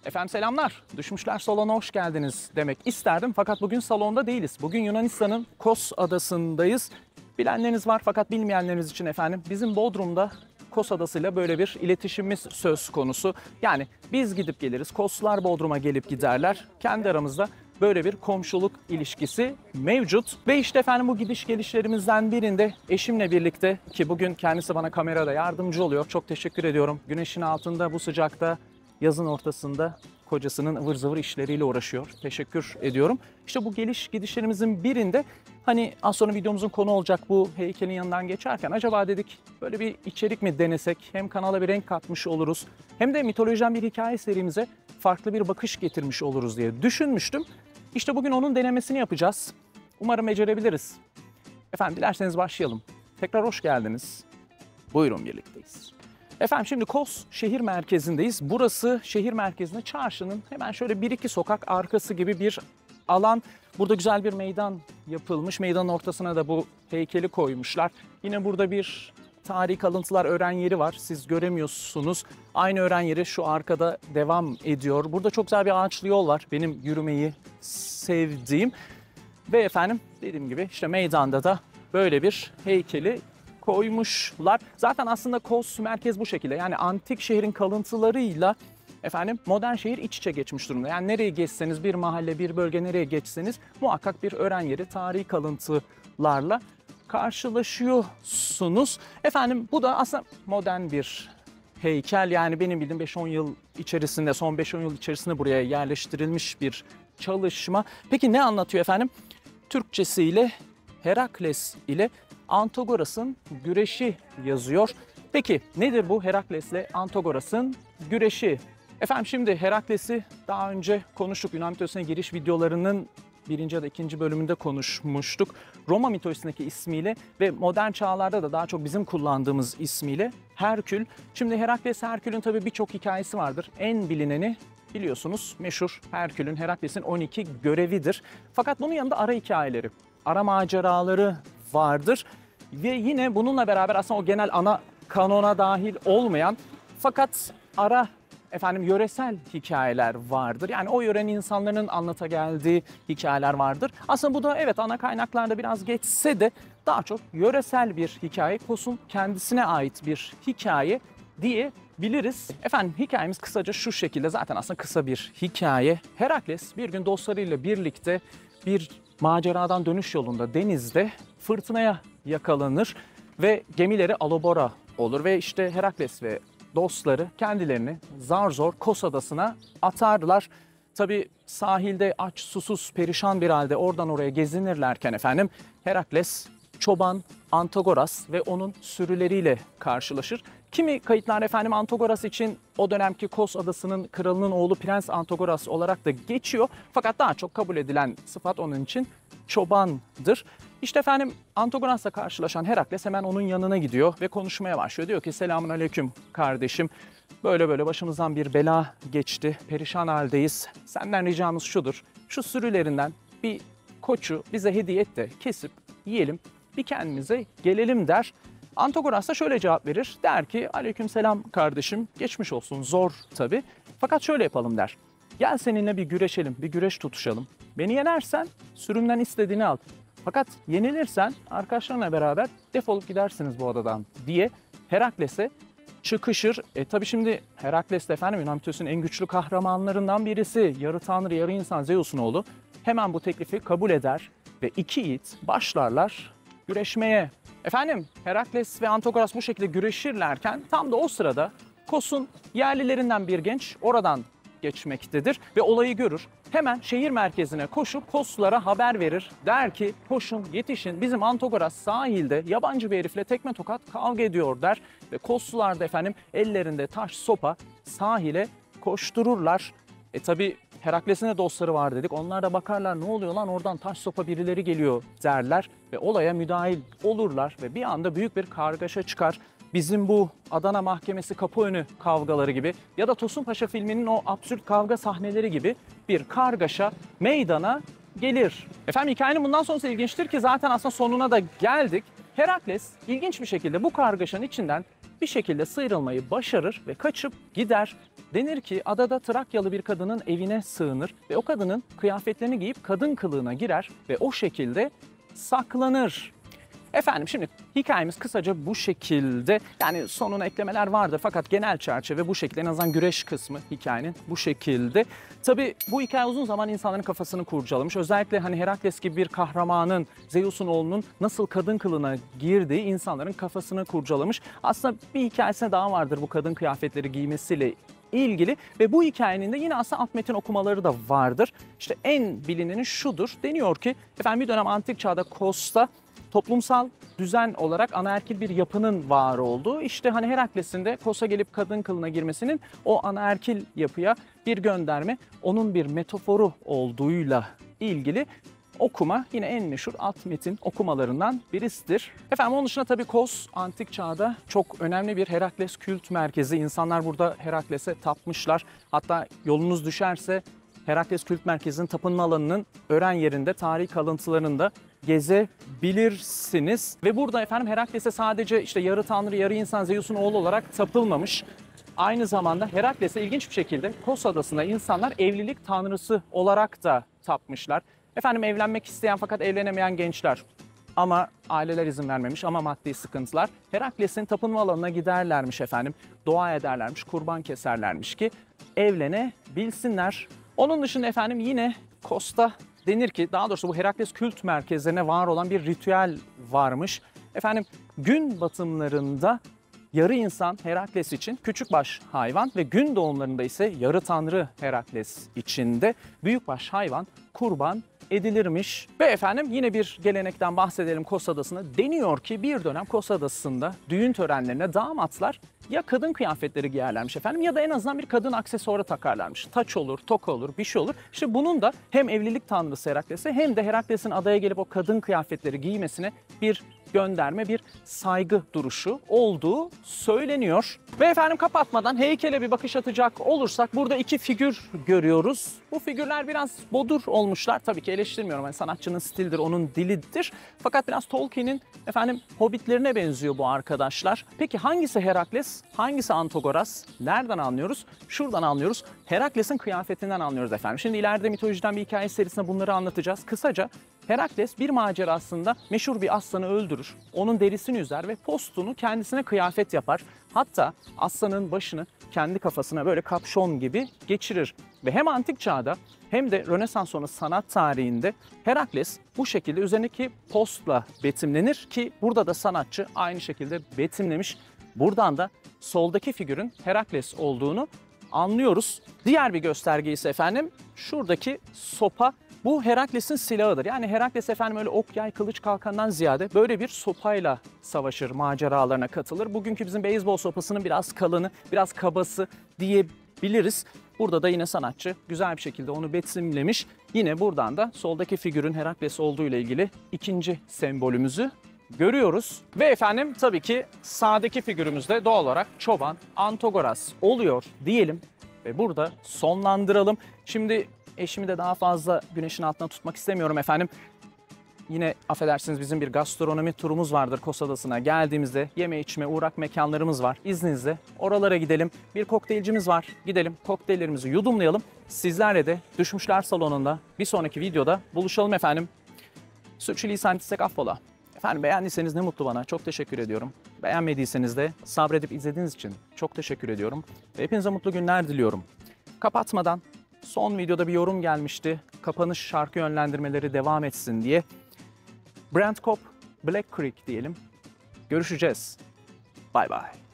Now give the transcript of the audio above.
Efendim selamlar. Düşmüşler salona hoş geldiniz demek isterdim fakat bugün salonda değiliz. Bugün Yunanistan'ın Kos adasındayız. Bilenleriniz var fakat bilmeyenleriniz için efendim bizim Bodrum'da Kos adasıyla böyle bir iletişimimiz söz konusu. Yani biz gidip geliriz, Koslar Bodrum'a gelip giderler. Kendi aramızda böyle bir komşuluk ilişkisi mevcut. Ve işte efendim bu gidiş gelişlerimizden birinde eşimle birlikte, ki bugün kendisi bana kamerada yardımcı oluyor. Çok teşekkür ediyorum. Güneşin altında, bu sıcakta, yazın ortasında kocasının ıvır zıvır işleriyle uğraşıyor. Teşekkür ediyorum. İşte bu geliş gidişlerimizin birinde hani az sonra videomuzun konu olacak bu heykelin yanından geçerken acaba dedik böyle bir içerik mi denesek? Hem kanala bir renk katmış oluruz hem de mitolojiden bir hikaye serimize farklı bir bakış getirmiş oluruz diye düşünmüştüm. İşte bugün onun denemesini yapacağız. Umarım becerebiliriz. Efendim dilerseniz başlayalım. Tekrar hoş geldiniz. Buyurun birlikteyiz. Efendim şimdi Kos şehir merkezindeyiz. Burası şehir merkezinde çarşının hemen şöyle 1-2 sokak arkası gibi bir alan. Burada güzel bir meydan yapılmış. Meydanın ortasına da bu heykeli koymuşlar. Yine burada bir tarihi kalıntılar öğren yeri var. Siz göremiyorsunuz. Aynı öğren yeri şu arkada devam ediyor. Burada çok güzel bir ağaçlı yol var. Benim yürümeyi sevdiğim. Ve efendim dediğim gibi işte meydanda da böyle bir heykeli koymuşlar. Zaten aslında Kos merkez bu şekilde. Yani antik şehrin kalıntılarıyla efendim modern şehir iç içe geçmiş durumda. Yani nereye geçseniz, bir mahalle, bir bölge nereye geçseniz muhakkak bir öğren yeri, tarihi kalıntılarla karşılaşıyorsunuz. Efendim bu da aslında modern bir heykel. Yani benim bildiğim 5-10 yıl içerisinde, son 5-10 yıl içerisinde buraya yerleştirilmiş bir çalışma. Peki ne anlatıyor efendim? Türkçesiyle Herakles ile Antagoras'ın güreşi yazıyor. Peki nedir bu Herakles'le Antagoras'ın güreşi? Efendim şimdi Herakles'i daha önce konuştuk. Yunan mitolojisine giriş videolarının 1. ya da 2. bölümünde konuşmuştuk. Roma mitolojisindeki ismiyle ve modern çağlarda da daha çok bizim kullandığımız ismiyle Herkül. Şimdi Herakles, Herkül'ün tabii birçok hikayesi vardır. En bilineni biliyorsunuz meşhur Herkül'ün, Herakles'in 12 görevidir. Fakat bunun yanında ara hikayeleri, ara maceraları vardır. Ve yine bununla beraber aslında o genel ana kanona dahil olmayan fakat ara yöresel hikayeler vardır. Yani o yörenin insanların anlata geldiği hikayeler vardır. Aslında bu da evet ana kaynaklarda biraz geçse de daha çok yöresel bir hikaye, Kos'un kendisine ait bir hikaye diyebiliriz. Efendim hikayemiz kısaca şu şekilde, zaten aslında kısa bir hikaye. Herakles bir gün dostlarıyla birlikte bir maceradan dönüş yolunda denizde fırtınaya yakalanır ve gemileri alabora olur ve işte Herakles ve dostları kendilerini zar zor Kos adasına atarlar. Tabii sahilde aç, susuz, perişan bir halde oradan oraya gezinirlerken efendim Herakles çoban Antagoras ve onun sürüleriyle karşılaşır. Kimi kayıtlar efendim Antagoras için o dönemki Kos adasının kralının oğlu Prens Antagoras olarak da geçiyor. Fakat daha çok kabul edilen sıfat onun için çobandır. İşte efendim Antagoras'la karşılaşan Herakles hemen onun yanına gidiyor ve konuşmaya başlıyor. Diyor ki selamun aleyküm kardeşim. Böyle böyle başımızdan bir bela geçti. Perişan haldeyiz. Senden ricamız şudur. Şu sürülerinden bir koçu bize hediye et de kesip yiyelim. Bir kendimize gelelim der. Antagoras da şöyle cevap verir. Der ki aleykümselam kardeşim, geçmiş olsun, zor tabii. Fakat şöyle yapalım der. Gel seninle bir güreşelim, bir güreş tutuşalım. Beni yenersen sürümden istediğini al. Fakat yenilirsen arkadaşlarına beraber defolup gidersiniz bu adadan diye Herakles'e çıkışır. Tabii şimdi Herakles de efendim Yunan mitolojisinin en güçlü kahramanlarından birisi. Yarı tanrı, yarı insan Zeus'un oğlu. Hemen bu teklifi kabul eder ve iki yiğit başlarlar güreşmeye. Efendim Herakles ve Antagoras bu şekilde güreşirlerken tam da o sırada Kos'un yerlilerinden bir genç oradan geçmektedir ve olayı görür. Hemen şehir merkezine koşup Koslulara haber verir. Der ki koşun, yetişin, bizim Antagoras sahilde yabancı bir herifle tekme tokat kavga ediyor der. Ve Koslular da efendim ellerinde taş sopa sahile koştururlar. Tabi Herakles'in de dostları var dedik. Onlar da bakarlar, ne oluyor lan, oradan taş sopa birileri geliyor derler. Ve olaya müdahil olurlar ve bir anda büyük bir kargaşa çıkar. Bizim bu Adana Mahkemesi kapı önü kavgaları gibi ya da Tosun Paşa filminin o absürt kavga sahneleri gibi bir kargaşa meydana gelir. Efendim hikayenin bundan sonrası ilginçtir ki zaten aslında sonuna da geldik. Herakles ilginç bir şekilde bu kargaşanın içinden bir şekilde sıyrılmayı başarır ve kaçıp gider. Denir ki adada Trakyalı bir kadının evine sığınır ve o kadının kıyafetlerini giyip kadın kılığına girer ve o şekilde saklanır. Efendim şimdi hikayemiz kısaca bu şekilde, yani sonuna eklemeler vardır fakat genel çerçeve bu şekilde, en azından güreş kısmı hikayenin bu şekilde. Tabii bu hikaye uzun zaman insanların kafasını kurcalamış. Özellikle hani Herakles gibi bir kahramanın, Zeus'un oğlunun nasıl kadın kılığına girdiği insanların kafasını kurcalamış. Aslında bir hikayesine daha vardır bu kadın kıyafetleri giymesiyle ilgili ve bu hikayenin de yine aslında alt metin okumaları da vardır. İşte en bilineni şudur. Deniyor ki efendim bir dönem antik çağda Kos'ta toplumsal düzen olarak anaerkil bir yapının var olduğu, işte hani Herakles'in de Kos'a gelip kadın kılığına girmesinin o anaerkil yapıya bir gönderme, onun bir metaforu olduğuyla ilgili okuma yine en meşhur alt metin okumalarından birisidir. Efendim onun dışında tabii Kos antik çağda çok önemli bir Herakles kült merkezi. İnsanlar burada Herakles'e tapmışlar. Hatta yolunuz düşerse Herakles Kült Merkezi'nin tapınma alanının öğren yerinde tarihi kalıntılarında gezebilirsiniz. Ve burada efendim Herakles'e sadece işte yarı tanrı yarı insan Zeus'un oğlu olarak tapılmamış. Aynı zamanda Herakles'e ilginç bir şekilde Kos Adası'nda insanlar evlilik tanrısı olarak da tapmışlar. Efendim evlenmek isteyen fakat evlenemeyen gençler ama aileler izin vermemiş, ama maddi sıkıntılar, Herakles'in tapınma alanına giderlermiş efendim. Dua ederlermiş, kurban keserlermiş ki evlenebilsinler. Onun dışında efendim yine Kos'ta denir ki, daha doğrusu bu Herakles kült merkezlerine var olan bir ritüel varmış. Efendim gün batımlarında yarı insan Herakles için küçükbaş hayvan ve gün doğumlarında ise yarı tanrı Herakles için de büyükbaş hayvan kurban edilirmiş. Ve efendim yine bir gelenekten bahsedelim Kos Adası'nda. Deniyor ki bir dönem Kos Adası'nda düğün törenlerine damatlar ya kadın kıyafetleri giyerlermiş efendim ya da en azından bir kadın aksesuarı takarlarmış. Taç olur, toka olur, bir şey olur. İşte bunun da hem evlilik tanrısı Herakles'e hem de Herakles'in adaya gelip o kadın kıyafetleri giymesine bir gönderme, bir saygı duruşu olduğu söyleniyor. Ve efendim kapatmadan heykele bir bakış atacak olursak burada iki figür görüyoruz. Bu figürler biraz bodur olmuşlar. Tabii ki eleştirmiyorum. Yani sanatçının stilidir, onun dilidir. Fakat biraz Tolkien'in efendim hobbitlerine benziyor bu arkadaşlar. Peki hangisi Herakles, hangisi Antagoras? Nereden anlıyoruz? Şuradan anlıyoruz. Herakles'in kıyafetinden anlıyoruz efendim. Şimdi ileride mitolojiden bir hikaye serisinde bunları anlatacağız. Kısaca Herakles bir macerasında meşhur bir aslanı öldürür. Onun derisini üzer ve postunu kendisine kıyafet yapar. Hatta aslanın başını kendi kafasına böyle kapşon gibi geçirir. Ve hem antik çağda hem de Rönesans sonrası sanat tarihinde Herakles bu şekilde üzerindeki postla betimlenir ki burada da sanatçı aynı şekilde betimlemiş. Buradan da soldaki figürün Herakles olduğunu anlıyoruz. Diğer bir gösterge ise efendim şuradaki sopa. Bu Herakles'in silahıdır. Yani Herakles efendim öyle ok, yay, kılıç, kalkandan ziyade böyle bir sopayla savaşır, maceralarına katılır. Bugünkü bizim beyzbol sopasının biraz kalını, biraz kabası diyebiliriz. Burada da yine sanatçı güzel bir şekilde onu betimlemiş. Yine buradan da soldaki figürün Herakles olduğu ile ilgili ikinci sembolümüzü görüyoruz. Ve efendim tabii ki sağdaki figürümüz de doğal olarak çoban Antagoras oluyor diyelim ve burada sonlandıralım. Şimdi eşimi de daha fazla güneşin altına tutmak istemiyorum efendim. Yine affedersiniz bizim bir gastronomi turumuz vardır Kos Adası'na. Geldiğimizde yeme içme uğrak mekanlarımız var. İzninizle oralara gidelim. Bir kokteylcimiz var. Gidelim kokteyllerimizi yudumlayalım. Sizlerle de Düşmüşler Salonu'nda bir sonraki videoda buluşalım efendim. Sürçülisan etsek affola. Efendim beğendiyseniz ne mutlu bana. Çok teşekkür ediyorum. Beğenmediyseniz de sabredip izlediğiniz için çok teşekkür ediyorum. Ve hepinize mutlu günler diliyorum. Kapatmadan son videoda bir yorum gelmişti. Kapanış şarkı yönlendirmeleri devam etsin diye. Brent Cobb, Black Creek diyelim. Görüşeceğiz. Bay bay.